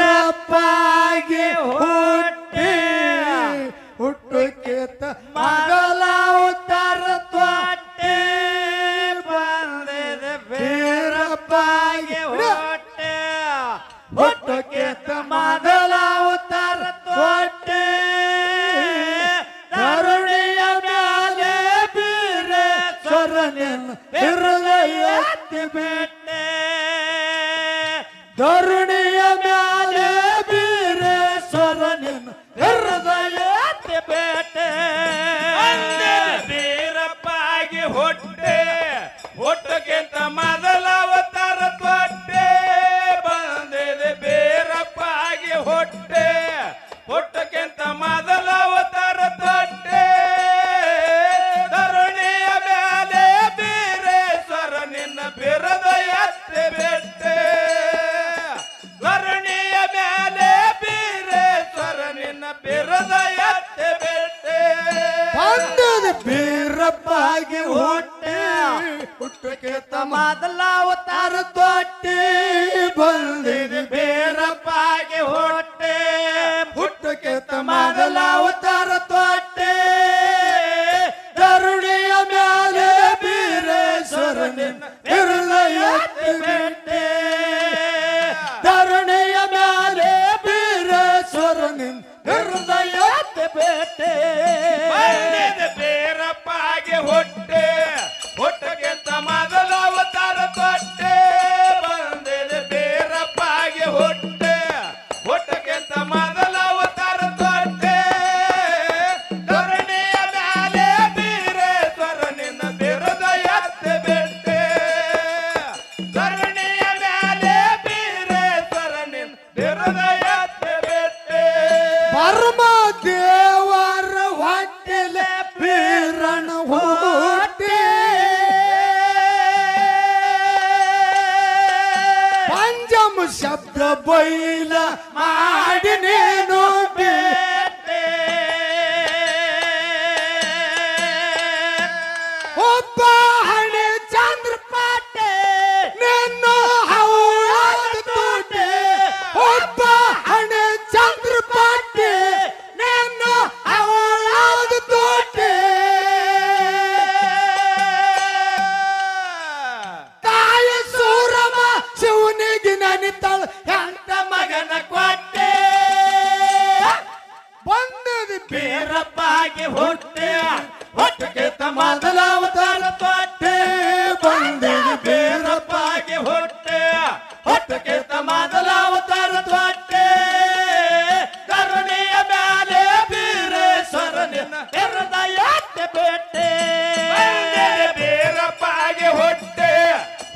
ವೀರಪ್ಪಾಗಿ ಹುಟ್ಟಿ ಹುಟ್ಟುಕೇತ ಮಗಲ ಉತ್ತರ ತ್ವಾಟೆ ಬಂದಿದೆ ವೀರಪ್ಪಾಗಿ ಹುಟ್ಟಿ ಹುಟ್ಟುಕೇತ ಮಗಲ ಉತ್ತರ ತ್ವಾಟೆ ಧರಣಿಯ ಮ್ಯಾಲೆ ಬೀರೇಶ್ವರನಿನ್ನ ಹೃದಯ ಎತ್ತಿ ಬಿಟ್ಟೆ ಧರಣಿಯ ಮ್ಯಾಲೆ ಬೀರೇಶ್ವರನಿನ್ನ ಹೃದಯ ಎತ್ತಿ ಬಿಟ್ಟೆ ವೀರಪ್ಪಾಗಿ ಹುಟ್ಟೆ ಹುಟ್ಟಕ್ಕಿಂತ ಮೊದಲ ಅವತಾರ ತೊಟ್ಟೆ ಬಂದಿದೆ ವೀರಪ್ಪಾಗಿ ಹುಟ್ಟೆ ಹುಟ್ಟಕ್ಕಿಂತ ಮೊದಲ ಅವತಾರ ತೊಟ್ಟೆ ಧರಣಿಯ ಮ್ಯಾಲೆ ಬೀರೇಶ್ವರ ನಿನ್ನ ಬಿರದ ಎತ್ತಿ ಬಿಟ್ಟೆ ಧರಣಿಯ ಮ್ಯಾಲೆ ಬೀರೇಶ್ವರ ನಿನ್ನ ಬಿರದ ಎತ್ತಿ ಬಿಟ್ಟೆ ಬಂದದ ವೀರಪ್ಪಾಗಿ ಹುಟ್ಟೆ ಹುಟ್ಟುಕೇತ ಮೊದಲ ಅವತಾರ ತೊಟ್ಟೆ ಬಂದಿದೆ ವೀರಪ್ಪಾಗಿ ಹುಟ್ಟೆ ಹುಟ್ಟುಕೇತ ಮೊದಲ ಅವತಾರ ತೊಟ್ಟೆ ಧರಣಿಯ ಮ್ಯಾಲೆ ಬೀರೇಶ್ವರ ನಿನ್ನ ಹೃದಯ ಎತ್ತಿ ಬಿಟ್ಟೆ ಧರಣಿಯ ಮ್ಯಾಲೆ ಬೀರೇಶ್ವರ ನಿನ್ನ ಹೃದಯ ಎತ್ತಿ ಬಿಟ್ಟೆ ವೀರಪ್ಪಾಗಿ ಹುಟ್ಟೆ ಹುಟ್ಟಕ್ಕಿಂತ ಮೊದಲ ಅವತಾರ ತೊಟ್ಟೆ ಬಂದಿದೆ ವೀರಪ್ಪಾಗಿ ಹುಟ್ಟೆ ಹುಟ್ಟಕ್ಕಿಂತ ಮೊದಲ ಅವತಾರ ತೊಟ್ಟೆ ಧರಣಿಯ ಮ್ಯಾಲೆ ಬೀರೇಶ್ವರ ನಿನ್ನ ಬಿರದ ಎತ್ತಿ ಬಿಟ್ಟೆ ಧರಣಿಯ ಮ್ಯಾಲೆ ಬೀರೇಶ್ವರ ನಿನ್ನ ಬಿರದ ಎತ್ತಿ ಬಿಟ್ಟೆ ಪರಮ ದೇವರ ಹೊಟ್ಟೆಲೆ ಬೀರಣ ಹುಟ್ಟಿ ಪಂಚಮ ಶಬ್ದ ಬೈಲ ಮಾಡಿ ನೀನು ಬಿಟ್ಟೆ ಒಬ್ಬ ಹಣೆ ಚಂದ್ರ ಪಾಟೆ ನಿನ್ನ ಹೌಳಾದ ತೋಟೆ ಒಬ್ಬ ಹಣೆ ಚಂದ್ರ ಪಾಟೆ ನಿನ್ನ ಹೌಳಾದ ತೋಟೆ ತಾಯ ಸೂರಮ ಶಿವನಿಗೆ ನನಿತಾಳ ಎಂತ ಮಗನ ಕೊಟ್ಟೆ ಬಂದದ ವೀರಪ್ಪಾಗಿ ಹುಟ್ಟೆ ಹುಟ್ಟಕ್ಕಿಂತ ಮೊದಲ ಅವತಾರ ತೊಟ್ಟೆ ಬಂದದ ವೀರಪ್ಪಾಗಿ ಹುಟ್ಟೆ ಹುಟ್ಟಕ್ಕಿಂತ ಮೊದಲ ಅವತಾರ ತೊಟ್ಟೆ ಧರಣಿಯ ಮ್ಯಾಲೆ ಬೀರೇಶ್ವರ ನಿನ್ನ ಹೃದಯ ಎತ್ತಿ ಬಿಟ್ಟೆ ವೀರಪ್ಪಾಗಿ ಹುಟ್ಟೆ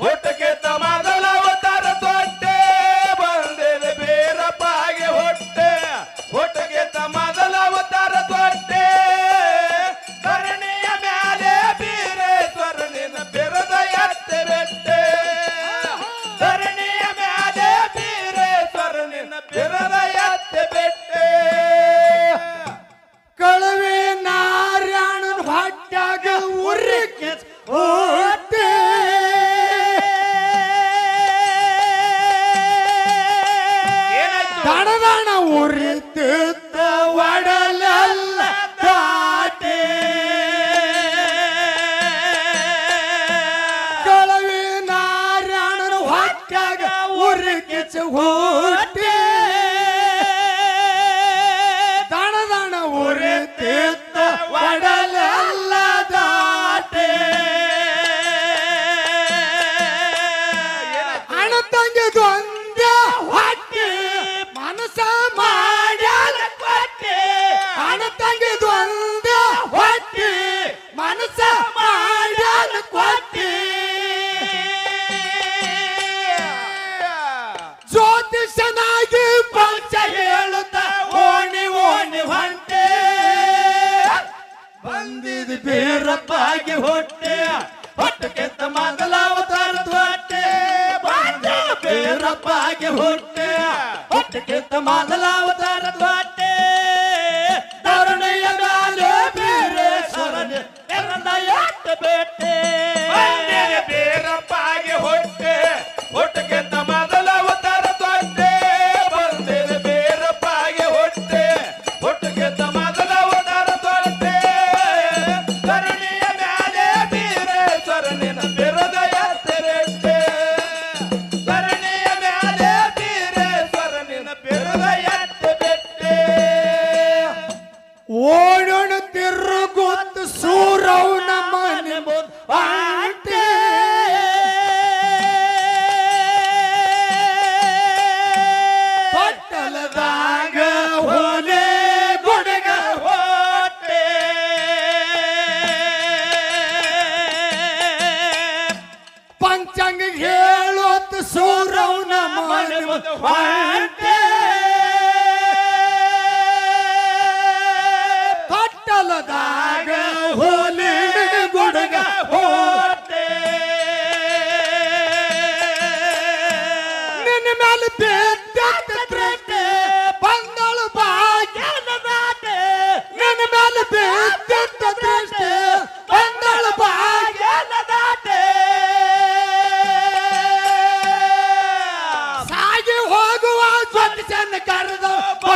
ಹುಟ್ಟಕ್ಕಿಂತ ಮೊದಲ ಅವತಾರ ತೊಟ್ಟೆ ಬಂದಿದೆ ವೀರಪ್ಪಾಗಿ ಹುಟ್ಟೆ ಹುಟ್ಟಕ್ಕಿಂತ ಮೊದಲ ಅವತಾರ ತೊಟ್ಟೆ ಧರಣಿಯ ಮ್ಯಾಲೆ ಬೀರೇಶ್ವರ ನಿನ್ನ ಬಿರದ ಎತ್ತಿ ಬಿಟ್ಟೆ ಧರಣಿಯ ಮ್ಯಾಲೆ ಬೀರೇಶ್ವರ ನಿನ್ನ ಬಿರದ ಎತ್ತಿ ಬಿಟ್ಟೆ ಕಳವೆ ನಾರಾಯಣನ ಹೊಟ್ಟಾಗ ಉರಿಕೆ ಹುಟ್ಟೆ ಏನಾಯ್ತು ದಣದಣ ಉರಿತಿದ್ದ ಒಡಲೆಲ್ಲ ದಾಟೆ ಕಳವೆ ನಾರಾಯಣನ ಹೊಟ್ಟಾಗ ಉರಿಕೆ ಹುಟ್ಟೆ ದಣದಣ ಉರಿತಿದ್ದ ಒಡಲೆಲ್ಲ ದಾಟೆ ಅಣ್ಣ ತಂಗಿದು ಅಂದ ಹೊಟ್ಟೆ ಮನಸ ಮಾಡ್ಯಾಲ ಕೊಟ್ಟೆ ಅಣ್ಣ ತಂಗಿದು ಅಂದ ಹೊಟ್ಟೆ ಮನಸ ಮಾಡ್ಯಾಲ ಕೊಟ್ಟೆ ಜ್ಯೋತಿಷನಾಗಿ ಪಂಚ ಹೇಳುತ್ತ ಓಣಿ ಓಣಿ ಹೊಂಟೆ ಬಂದಿದ ವೀರಪ್ಪಾಗಿ ಹುಟ್ಟೆ ಹುಟ್ಟಕ್ಕಿಂತ ಮೊದಲ ಅವತಾರ ತೊಟ್ಟೆ ಬಂದಿದ ವೀರಪ್ಪಾಗಿ ಹುಟ್ಟೆ ಹುಟ್ಟಕ್ಕಿಂತ ಮೊದಲ ಅವತಾರ ತೊಟ್ಟೆ ಧರಣಿಯ ಮ್ಯಾಲೆ ಬೀರೇಶ್ವರ ನಿನ್ನ ಎತ್ತಿ ಬಿಟ್ಟೆ ವೀರಪ್ಪಾಗಿ ಹುಟ್ಟೆ ಹುಟ್ಟಕ್ಕಿಂತ ಮೊದಲ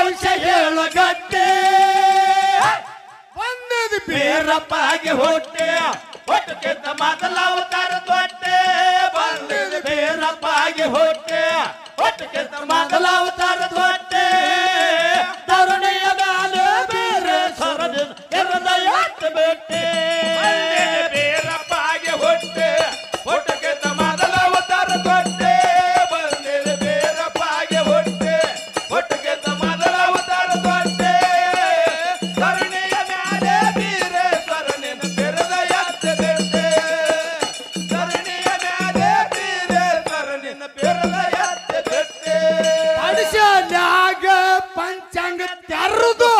ಭವಿಷ್ಯ ಹೇಳು ಗಟ್ಟೆ ಒಂದದು ಬೀರಪ್ಪಾಗಿ ಹುಟ್ಟೆ ಒಟ್ಟಕ್ಕಿಂತ ಮೊದಲ ಅವತಾರ ದೊಡ್ಡೆ ಬಂದಿದ್ದು ಬೀರಪ್ಪಾಗಿ ಹುಟ್ಟೆ ಒಟ್ಟಕ್ಕಿಂತ ಮೊದಲ ಅವತಾರ ದೊಡ್ಡೆ ತರುಣಿಯ ಮ್ಯಾಲೆ ಬೀರೇಶ್ವರನ ಹೃದಯ ಬಿಟ್ಟೆ ಬೀರಪ್ಪಾಗಿ ಹುಟ್ಟೆ ಒಟ್ಟಕ್ಕಿಂತ ಮೊದಲ ಅವತಾರ ದೊಡ್ಡೆ ಬಂದಿದ್ದು ಬೀರಪ್ಪಾಗಿ ಹುಟ್ಟೆ ಒಟ್ಟಕ್ಕಿಂತ ಮೊದಲ ಅವತಾರ ದೊಡ್ಡೆ ತರುಣಿಯ ಮ್ಯಾಲೆ ಬೀರೇಶ್ವರನ ಹೃದಯ ಬಿಟ್ಟೆ ತರುಣಿಯ ಮ್ಯಾಲೆ ಬೀರೇಶ್ವರನ ಹೃದಯ ಬಿಟ್ಟೆ ಅಡಿಸಲ್ಯಾಗ ಪಂಚಾಂಗ ತೆರದು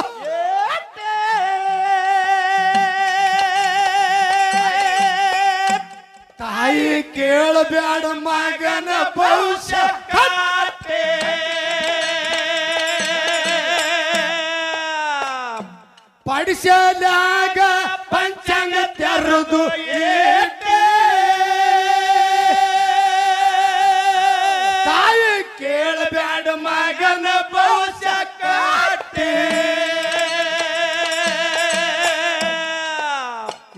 ತಾಯಿ ಕೇಳಬೇಡ ಮಗನ ಭವಿಷ್ಯ ಕಾಟೆ ಪಡಿಸಲ್ಯಾಗ ಪಂಚಾಂಗ ತೆರದು ತಾಯಿ ಕೇಳಬೇಡ ಮಗನ ಭವಿಷ್ಯ ಕಾಟೆ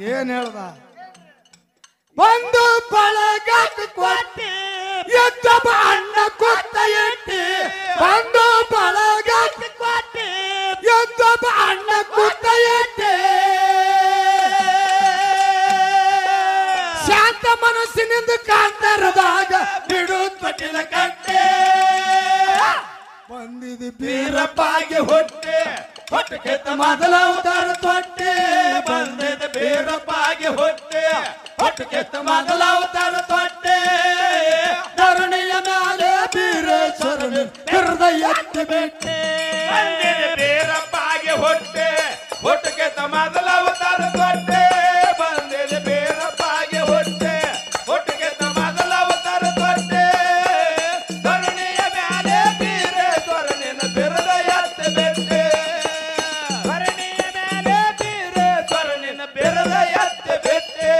ಏನ್ ಹೇಳ್ದ ಒಂದು ಬಳಗಕ್ಕೆ ಕೊಟ್ಟಿ ಎದ್ದೊಬ್ಬ ಅಣ್ಣ ಕೊತ್ತ ಇಟ್ಟಿ ಒಂದು ಬಳಗಕ್ಕೆ ಕೊಟ್ಟಿ ಎದ್ದೊಬ್ಬ ಅಣ್ಣ ಕೊತ್ತ ಇಟ್ಟಿ ಶಾಂತ ಮನಸ್ಸಿನಿಂದ ಕಾಂತರದಾಗ ಬಿಡು ತೊಟ್ಟಿಲ ಕಟ್ಟೆ ಬಂದಿದ್ದು ಬೀರಪ್ಪಾಗಿ ಹುಟ್ಟೆ ಹೊಟ್ಟಕ್ಕಿಂತ ಮೊದಲ ಅವತಾರ ತೊಟ್ಟೆ ಬಂದಿದ್ದು ಬೀರಪ್ಪಾಗಿ ಹುಟ್ಟೆ ಹೊಟ್ಟಕ್ಕಿಂತ ಮೊದಲ ಅವತಾರ ತೊಟ್ಟೆ ತರುಣಿಯ ಮ್ಯಾಲೆ ಬೀರೇಶ್ವರನ ಹೃದಯ ಬಿಟ್ಟೆ ಬಂದಿದ್ದು ಬೀರಪ್ಪಾಗಿ ಹುಟ್ಟೆ ಒಟ್ಟಕ್ಕಿಂತ ಮೊದಲ ಅವತಾರ ದೊಡ್ಡೆ ಬಂದಿದ್ದು ಬೀರಪ್ಪಾಗಿ ಹುಟ್ಟೆ ಒಟ್ಟಕ್ಕಿಂತ ಮೊದಲ ಅವತಾರ ದೊಡ್ಡೆ ತರುಣಿಯ ಮ್ಯಾಲೆ ಬೀರೇಶ್ವರನ ಹೃದಯ ಬಿಟ್ಟೆ ತರುಣಿಯ ಮ್ಯಾಲೆ ಬೀರೇಶ್ವರನ ಹೃದಯ ಬಿಟ್ಟೆ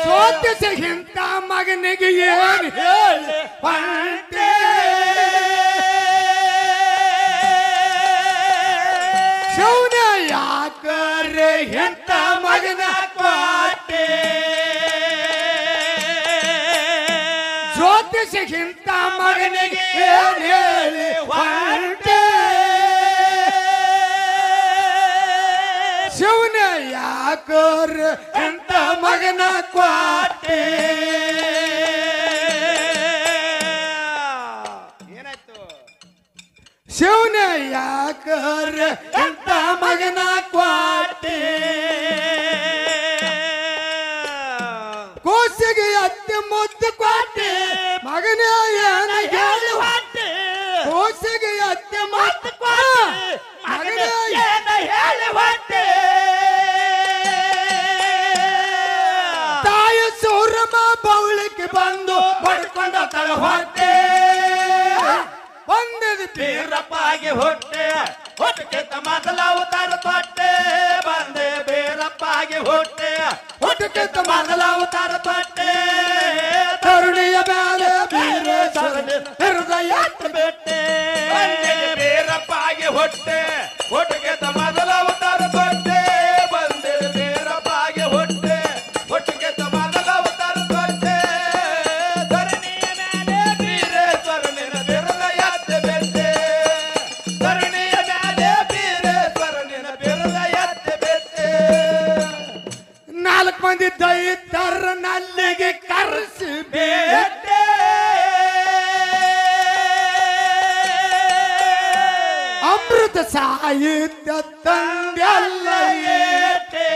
ಜ್ಯೋತಿಷ ಇಂಥ ಮಗನಿಗೆ ಏನ್ ಹೇಳಿ ಹೊಂಟೆ ಶಿವನ ಯಾಕರೆ ಎಂತ ಮಗನ ಕೊಟ್ಟೆ ಜ್ಯೋತಿಷ ಇಂಥ ಮಗನಿಗೆ ಏನ್ ಹೇಳಿ ಹೊಂಟೆ ಶಿವನ ಯಾಕರೆ ಎಂತ ಮಗನ ಕೊಟ್ಟೆ ಏನಾಯ್ತು ಶಿವನ ಯಾಕರೆ ಎಂತ ಮಗನ ಕೊಟ್ಟೆ ಕೋಸಿಗೆ ಅತ್ತೆ ಮುದ್ದು ಕೊಟ್ಟೆ ಮಗನ ಏನ ಹೇಳಿ ಹೊಟ್ಟೆ ಕೋಸಿಗೆ ಅತ್ತೆ ಮುದ್ದು ಕೊಟ್ಟೆ ಮಗನ ಏನ ಹೇಳಿ ಹೊಟ್ಟೆ ತಾಯಿ ಸೌರಮ ಬೌಳಿಗೆ ಬಂದು ಪಡ್ಕೊಂಡ ತಳ ಹೊಟ್ಟೆ ಒಂದದು ಬೀರಪ್ಪಾಗಿ ಹುಟ್ಟೆ ಹೊಟ್ಟಕ್ಕಿಂತ ಮೊದಲ ಅವತಾರ ತೊಟ್ಟೆ ಬಂದೆ ಬೀರಪ್ಪಾಗಿ ಹುಟ್ಟೆ ಹೊಟ್ಟಕ್ಕಿಂತ ಮೊದಲ ಅವತಾರ ತೊಟ್ಟೆ ತರುಣಿಯ ಮ್ಯಾಲೆ ಬೀರೇಶ್ವರನ ಹೃದಯ ಬಿಟ್ಟೆ ಬಂದಿದ್ದು ಬೀರಪ್ಪಾಗಿ ಹುಟ್ಟೆ ಒಟ್ಟಕ್ಕಿಂತ ಮೊದಲ ಅವತಾರ ದೊಡ್ಡೆ ಬಂದಿದ್ದು ಬೀರಪ್ಪಾಗಿ ಹುಟ್ಟೆ ಒಟ್ಟಕ್ಕಿಂತ ಮೊದಲ ಅವತಾರ ದೊಡ್ಡೆ ಧರಣಿಯ ಮ್ಯಾಲೆ ಬೀರೇಶ್ವರನ ಹೃದಯ ಬಿಟ್ಟೆ ಧರಣಿಯ ಮ್ಯಾಲೆ ಬೀರೇಶ್ವರನ ಹೃದಯ ಬಿಟ್ಟೆ ನಾಲ್ಕು ಮಂದಿ ದೈತರನಲ್ಲಿಗೆ ಕರೆಸಿ ಬಿಟ್ಟೆ ಅಮೃತ ಸಾಹಿತ್ಯ ತಂದೆಲ್ಲ ಏಟೆ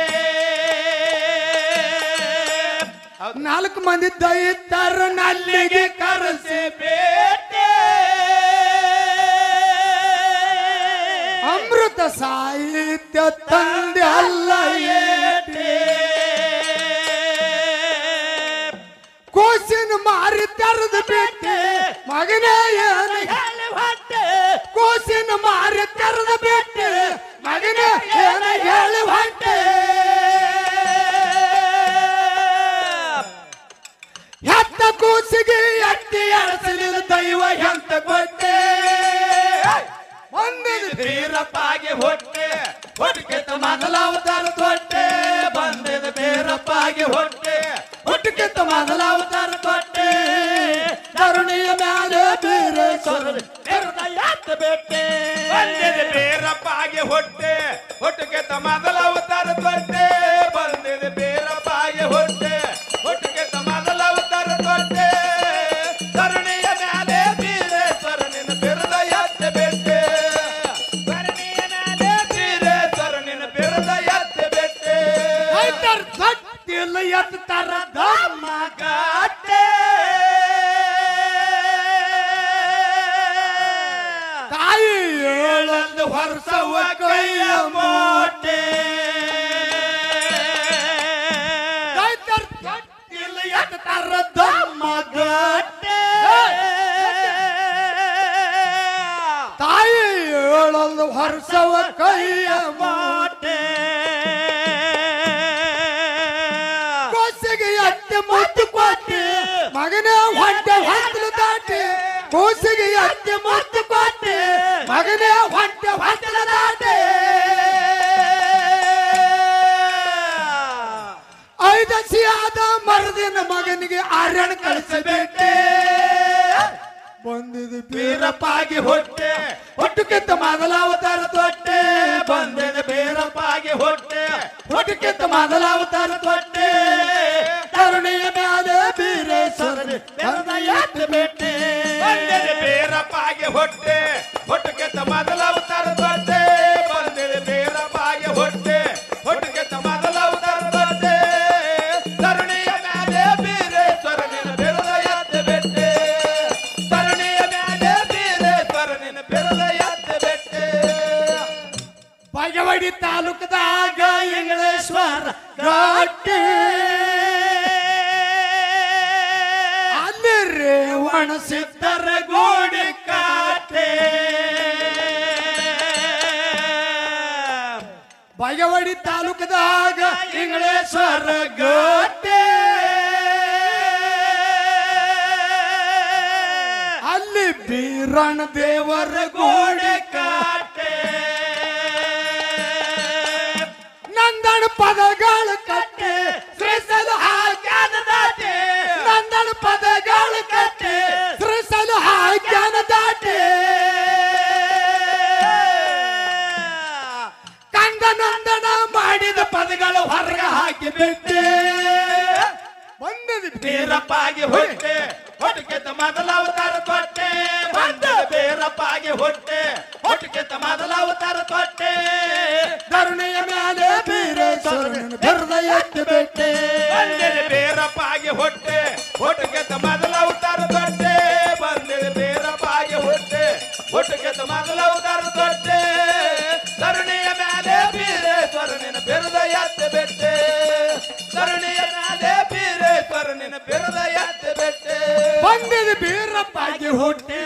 ನಾಲ್ಕು ಮಂದಿ ದೈತರನಲ್ಲಿಗೆ ಕರೆಸಿ ಬೇಟೆ ಅಮೃತ ಸಾಹಿತ್ಯ ತಂದೆ ಅಲ್ಲ ಏಟೆ ಕೋಸಿನ ಮಾರಿ ತೆರೆದು ಬಿಟ್ಟೆ ಮಗನೇ ಏನು ಹೇಳಿ ಹೊಟ್ಟೆ ಕೋಸಿನ ಮಾರಿ ತೆರೆದು ಬಿಟ್ಟೆ ಮಗನೇ ಏನು ಹೇಳಿ ಹೊಂಟೆ ಹೆತ್ತ ಕೂಸಿಗೆ ಅಟ್ಟಿ ಅರಸಲಿದ ದೈವ ಎಂತ ಕೊಟ್ಟೆ ಒಂದಿನ ಬೀರ ಹೊಟ್ಟೆ ಹುಟ್ಟಕ್ಕಿಂತ ಮೊದಲ ಅವತಾರ ತೊಟ್ಟೆ ಬಂದಿದ ಬೇರಪ್ಪಾಗಿ ಹೊಟ್ಟೆ ಹುಟ್ಟಕ್ಕಿಂತ ಮೊದಲ ಅವತಾರ ತೊಟ್ಟೆ ಧರಣಿಯ ಮ್ಯಾಲೆ ಬೀರೇಶ್ವರ ಹೃದಯತ್ತ ಬೆಟ್ಟೆ ಬಂದಿದ ಬೇರಪ್ಪಾಗಿ ಹೊಟ್ಟೆ ಹುಟ್ಟಕ್ಕಿಂತ ಮೊದಲ ಅವತಾರ ತೊಟ್ಟೆ ಬಂದಿದ ಬೇರಪ್ಪಾಗಿ ಹೊಟ್ಟೆ ಹುಟ್ಟಕ್ಕಿಂತ ಮೊದಲ ಅವತಾರ ತೊಟ್ಟೆ ಧರಣಿಯ ಮ್ಯಾಲೆ ಬೀರೇಶ್ವರ ನಿನ್ನ ಬಿರುದ ಎತ್ತ ಬೆಟ್ಟೆ ಧರಣಿಯ ಮ್ಯಾಲೆ ಬೀರೇಶ್ವರ ನಿನ್ನ ಬಿರುದ ಎತ್ತ ಬೆಟ್ಟೆ ಇಲ್ಲ ಎತ್ತರ ಧರ್ಮ ಗಾಟೆ ತಾಯಿ ಹೇಳಂದು ಹೊರಸವ ಕೈಯ ಮೋಟೆ ಇಲ್ಲ ಎತ್ತರ ಧರ್ಮ ಗಾಟೆ ತಾಯಿ ಹೇಳಂದು ಹೊರಸವ ಕೈಯ ಮೋಟೆ ಕೋಸಿಗೆ ಎತ್ತೆ ಮುತ್ತು ಕೊಟ್ಟೆ ಮಗನೇ ಹೊಂಟೆ ಹೊತ್ತಲು ದಾಟಿ ಕೋಸಿಗೆ ಎತ್ತೆ ಮುತ್ತು ಕೊಟ್ಟೆ ಮಗನೇ ಹೊಂಟೆ ಹೊತ್ತಲು ದಾಟಿ ಐದಸಿಯಾದ ಮರದಿನ ಮಗನಿಗೆ ಆರ್ಯಣ ಕಳಿಸಬೇಕೆ ಬಂದಿದ ಬೀರಪ್ಪಾಗಿ ಹೊಟ್ಟೆ ಹುಟ್ಟಕ್ಕಿಂತ ಮೊದಲ ಅವತಾರ ತೊಟ್ಟೆ ಬಂದಿದ ಬೇರಪ್ಪಾಗಿ ಹೊಟ್ಟೆ ಹುಟ್ಟಕ್ಕಿಂತ ಮೊದಲ ಅವತಾರ ತೊಟ್ಟೆ ಧರಣಿಯ ಮ್ಯಾಲೆ ಬೀರೇಶ್ವರ ಹೃದಯತ್ತ ಬೆಟ್ಟೆ ಬಂದಿದ ಬೇರಪ್ಪಾಗಿ ಹೊಟ್ಟೆ ಹುಟ್ಟಕ್ಕಿಂತ ಮೊದಲ ಅವತಾರ ತೊಟ್ಟೆ ಬಂದಿದ ಬೇರಪ್ಪಾಗಿ ಹೊಟ್ಟೆ ಹುಟ್ಟಕ್ಕಿಂತ ಮೊದಲ ಅವತಾರ ತೊಟ್ಟೆ ಧರಣಿಯ ಮ್ಯಾಲೆ ಬೀರೇಶ್ವರ ನಿನ್ನ ಬಿರುದ ಎತ್ತ ಬೆಟ್ಟೆ ಧರಣಿಯ ಮ್ಯಾಲೆ ಬೀರೇಶ್ವರ ನಿನ್ನ ಬಿರುದ ಎತ್ತ ಬೆಟ್ಟೆ ಬಾಗೇವಾಡಿ ತಾಲೂಕದಾಗ ಇಂಗ್ಲೇಶ್ವರ ಘಾಟಿ ಅಲ್ಲಿ ರೇವಣ ಸಿದ್ಧರ ಗೋಡಿ ಕಾಟೆ ಬಾಗೇವಾಡಿ ತಾಲೂಕದಾಗ ಇಂಗ್ಲೇಶ್ವರ ಘಾಟಿ ಅಲ್ಲಿ ಬೀರಣ್ಣ ದೇವರ ಗೋಡಿ ಕಾಟೆ ನಂದಣ ಪದಗಳ ಕಟ್ಟೆ ಶ್ರೀಸಲು ಹಾಕ್ಯಾನ ದಾಟೆ ನಂದಣ ಪದಗಳ ಕಟ್ಟೆ ಶ್ರೀಸಲು ಹಾಕ್ಯಾನ ದಾಟೆ ಕಂದ ನಂದನ ಮಾಡಿದ ಪದಗಳು ಹೊರಗೆ ಹಾಕಿ ಬಿಟ್ಟೆ ಬಂದದ ಬೀರಪ್ಪಾಗಿ ಹೊಟ್ಟೆ ಹುಟ್ಟಕ್ಕಿಂತ ಮೊದಲ ಅವತಾರ ತೊಟ್ಟೆ ಬಂದಿದ ಬೇರಪ್ಪಾಗಿ ಹೊಟ್ಟೆ ಹುಟ್ಟಕ್ಕಿಂತ ಮೊದಲ ಅವತಾರ ತೊಟ್ಟೆ ಧರಣಿಯ ಮ್ಯಾಲೆ ಬೀರೇಶ್ವರ ಹೃದಯತ್ತ ಬೆಟ್ಟೆ ಬಂದಿದ ಬೇರಪ್ಪಾಗಿ ಹೊಟ್ಟೆ ಹುಟ್ಟಕ್ಕಿಂತ ಮೊದಲ ಅವತಾರ ತೊಟ್ಟೆ ಬಂದಿದ ಬೇರಪ್ಪಾಗಿ ಹೊಟ್ಟೆ ಹುಟ್ಟಕ್ಕಿಂತ ಮೊದಲ ಅವತಾರ ತೊಟ್ಟೆ ಧರಣಿಯ ಮ್ಯಾಲೆ ಬೀರೇಶ್ವರ ನಿನ್ನ ಬಿರುದ ಎತ್ತ ಬೆಟ್ಟೆ ಧರಣಿಯ ಮ್ಯಾಲೆ ಬೀರೇಶ್ವರ ನಿನ್ನ ಬಿರುದ ಎತ್ತ ಬೆಟ್ಟೆ ಬಂದಿದ ಬೀರಪ್ಪಾಗಿ ಹುಟ್ಟಿ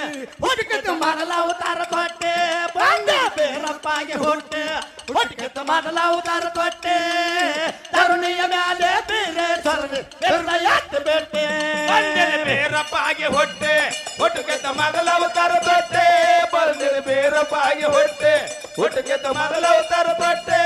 ಹುಟ್ಟಕ್ಕಿಂತ ಮೊದಲ ಅವತಾರ ತೊಟ್ಟೆ ಬಂದ ಬೇರಪ್ಪಾಗಿ ಹೊಟ್ಟೆ ಹುಟ್ಟಕ್ಕಿಂತ ಮೊದಲ ಅವತಾರ ತೊಟ್ಟೆ ಧರಣಿಯ ಮ್ಯಾಲೆ ಬೀರೇಶ್ವರ ಹೃದಯತ್ತ ಬೆಟ್ಟೆ ಬಂದಿದ ಬೇರಪ್ಪಾಗಿ ಹೊಟ್ಟೆ ಹುಟ್ಟಕ್ಕಿಂತ ಮೊದಲ ಅವತಾರ ತೊಟ್ಟೆ ಬಂದಿದ ಬೇರಪ್ಪಾಗಿ ಹೊಟ್ಟೆ ಹುಟ್ಟಕ್ಕಿಂತ ಮೊದಲ ಅವತಾರ ತೊಟ್ಟೆ